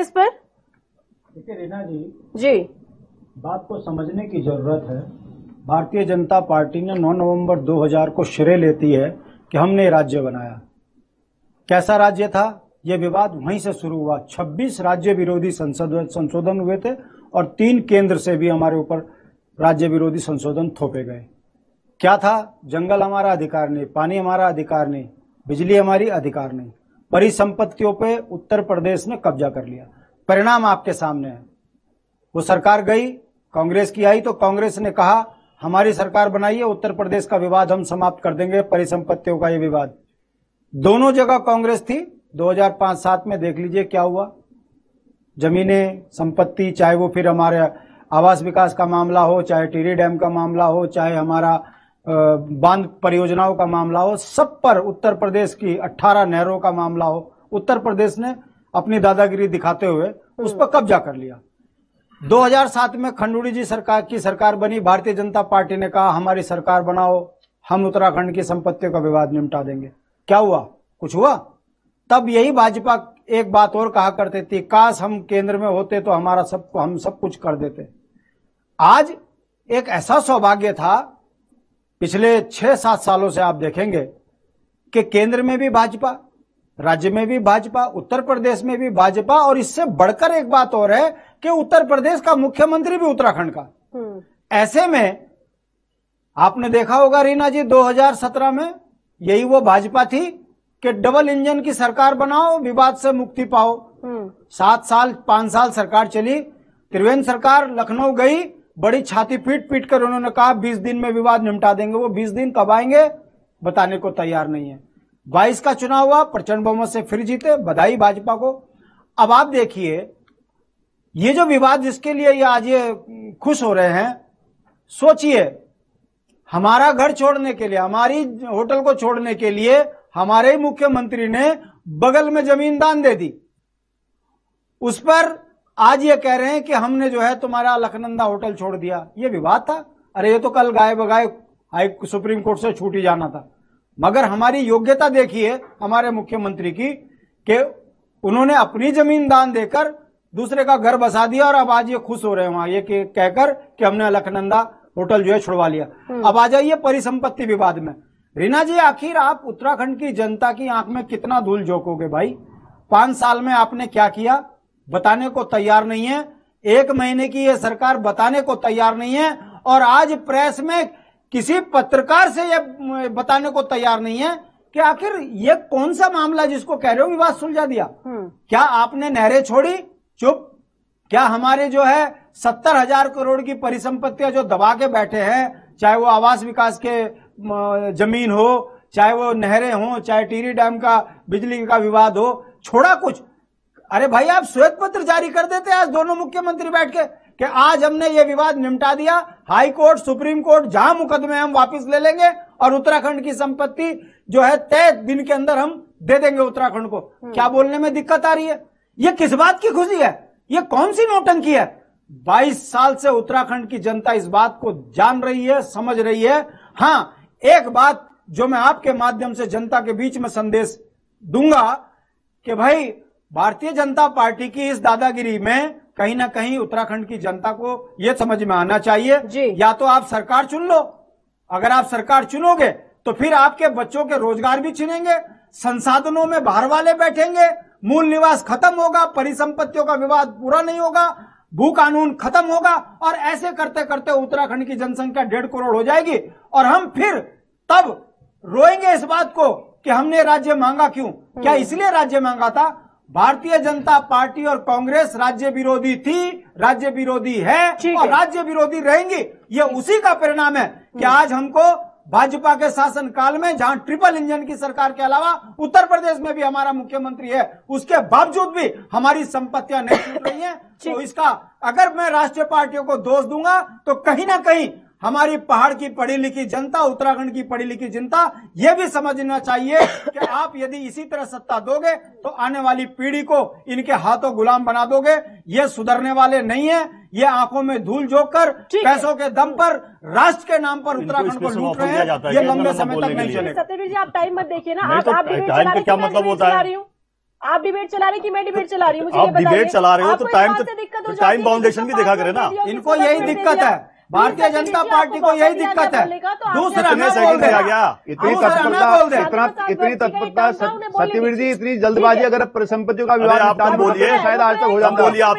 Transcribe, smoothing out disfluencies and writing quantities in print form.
इस पर देखिए रीना जी बात को समझने की जरूरत है। भारतीय जनता पार्टी ने 9 नवंबर 2000 को श्रेय लेती है कि हमने राज्य बनाया। कैसा राज्य था? यह विवाद वहीं से शुरू हुआ। 26 राज्य विरोधी संशोधन हुए थे और 3 केंद्र से भी हमारे ऊपर राज्य विरोधी संशोधन थोपे गए। क्या था? जंगल हमारा अधिकार नहीं, पानी हमारा अधिकार नहीं, बिजली हमारी अधिकार नहीं। परिसंपत्तियों पे उत्तर प्रदेश ने कब्जा कर लिया। परिणाम आपके सामने है। वो सरकार गई, कांग्रेस की आई तो कांग्रेस ने कहा हमारी सरकार बनाइए, उत्तर प्रदेश का विवाद हम समाप्त कर देंगे, परिसंपत्तियों का ये विवाद। दोनों जगह कांग्रेस थी। 2005-7 में देख लीजिए क्या हुआ। जमीनें, संपत्ति, चाहे वो फिर हमारे आवास विकास का मामला हो, चाहे टिहरी डैम का मामला हो, चाहे हमारा बांध परियोजनाओं का मामला हो, सब पर उत्तर प्रदेश की 18 नहरों का मामला हो, उत्तर प्रदेश ने अपनी दादागिरी दिखाते हुए उस पर कब्जा कर लिया। 2007 में खंडूड़ी जी की सरकार बनी। भारतीय जनता पार्टी ने कहा हमारी सरकार बनाओ, हम उत्तराखंड की संपत्तियों का विवाद निपटा देंगे। क्या हुआ? कुछ हुआ? तब यही भाजपा एक बात और कहा करते थे, काश हम केंद्र में होते तो हम सब कुछ कर देते। आज एक ऐसा सौभाग्य था, पिछले 6-7 सालों से आप देखेंगे कि केंद्र में भी भाजपा, राज्य में भी भाजपा, उत्तर प्रदेश में भी भाजपा, और इससे बढ़कर एक बात और है कि उत्तर प्रदेश का मुख्यमंत्री भी उत्तराखंड का। ऐसे में आपने देखा होगा रीना जी, 2017 में यही वो भाजपा थी कि डबल इंजन की सरकार बनाओ, विवाद से मुक्ति पाओ। 5 साल सरकार चली। त्रिवेंद्र सरकार लखनऊ गई, बड़ी छाती पीट कर उन्होंने कहा 20 दिन में विवाद निपटा देंगे। वो 20 दिन कब आएंगे बताने को तैयार नहीं है। 22 का चुनाव हुआ, प्रचंड बहुमत से फिर जीते, बधाई भाजपा को। अब आप देखिए ये जो विवाद जिसके लिए ये आज ये खुश हो रहे हैं, सोचिए हमारा घर छोड़ने के लिए, हमारी होटल को छोड़ने के लिए हमारे ही मुख्यमंत्री ने बगल में जमीन दान दे दी। उस पर आज ये कह रहे हैं कि हमने जो है तुम्हारा लखनंदा होटल छोड़ दिया। ये विवाद था? अरे ये तो कल गाय बगाए सुप्रीम कोर्ट से छूट ही जाना था। मगर हमारी योग्यता देखिए हमारे मुख्यमंत्री की कि उन्होंने अपनी जमीन दान देकर दूसरे का घर बसा दिया, और अब आज ये खुश हो रहे हैं वहां ये कहकर कि हमने अलकनंदा होटल जो है छुड़वा लिया। अब आ जाइए परिसंपत्ति विवाद में। रीना जी, आखिर आप उत्तराखंड की जनता की आंख में कितना धूल झोंकोगे भाई? 5 साल में आपने क्या किया बताने को तैयार नहीं है। 1 महीने की ये सरकार बताने को तैयार नहीं है, और आज प्रेस में किसी पत्रकार से ये बताने को तैयार नहीं है कि आखिर ये कौन सा मामला जिसको कह रहे हो विवाद सुलझा दिया। क्या आपने नहरें छोड़ी? चुप। क्या हमारे जो है 70,000 करोड़ की परिसंपत्तियां जो दबा के बैठे हैं, चाहे वो आवास विकास के जमीन हो, चाहे वो नहरें हो, चाहे टिहरी डैम का बिजली का विवाद हो, छोड़ा कुछ? अरे भाई आप श्वेत पत्र जारी कर देते आज दोनों मुख्यमंत्री बैठ के कि आज हमने ये विवाद निपटा दिया, हाई कोर्ट, सुप्रीम कोर्ट जहां मुकदमे हम वापस ले लेंगे और उत्तराखंड की संपत्ति जो है तय दिन के अंदर हम दे देंगे उत्तराखंड को। क्या बोलने में दिक्कत आ रही है? ये किस बात की खुशी है? ये कौन सी नौटंकी है? 22 साल से उत्तराखंड की जनता इस बात को जान रही है, समझ रही है। हाँ, एक बात जो मैं आपके माध्यम से जनता के बीच में संदेश दूंगा कि भाई भारतीय जनता पार्टी की इस दादागिरी में कहीं ना कहीं उत्तराखंड की जनता को यह समझ में आना चाहिए, या तो आप सरकार चुन लो। अगर आप सरकार चुनोगे तो फिर आपके बच्चों के रोजगार भी छिनेंगे, संसाधनों में बाहर वाले बैठेंगे, मूल निवास खत्म होगा, परिसंपत्तियों का विवाद पूरा नहीं होगा, भू कानून खत्म होगा, और ऐसे करते करते उत्तराखंड की जनसंख्या 1.5 करोड़ हो जाएगी। और हम फिर तब रोएंगे इस बात को कि हमने राज्य मांगा क्यों। क्या इसलिए राज्य मांगा था? भारतीय जनता पार्टी और कांग्रेस राज्य विरोधी थी, राज्य विरोधी है और राज्य विरोधी रहेंगी। ये उसी का परिणाम है कि आज हमको भाजपा के शासन काल में, जहां ट्रिपल इंजन की सरकार के अलावा उत्तर प्रदेश में भी हमारा मुख्यमंत्री है, उसके बावजूद भी हमारी संपत्तियां नहीं छूट रही हैं। तो इसका अगर मैं राष्ट्रीय पार्टियों को दोष दूंगा तो कहीं ना कहीं हमारी पहाड़ की पढ़ी लिखी जनता, उत्तराखंड की पढ़ी लिखी जनता यह भी समझना चाहिए कि आप यदि इसी तरह सत्ता दोगे तो आने वाली पीढ़ी को इनके हाथों गुलाम बना दोगे। ये सुधरने वाले नहीं है। ये आंखों में धूल झोंककर पैसों के दम पर राष्ट्र के नाम पर उत्तराखंड को लूट रहे हैं। ये लंबे समय तक नहीं चलेगा। सत्यवीर जी, आप टाइम मत देखिए ना, आप टाइम का क्या मतलब होता है? आप डिबेट चला रहे कि मैं डिबेट चला रही हूँ? मुझे आप डिबेट चला रहे हो तो टाइम बाउंडेशन भी देखा करें ना। इनको यही दिक्कत है, भारतीय जनता पार्टी को यही दिक्कत है। दूसरा कितने सेकंड से आ गया? इतनी तत्परता सत्यवीर जी, इतनी जल्दबाजी अगर परिसंपत्तियों का विवाद आप बोलिए, शायद आज तक हो जाता। बोलिए आप।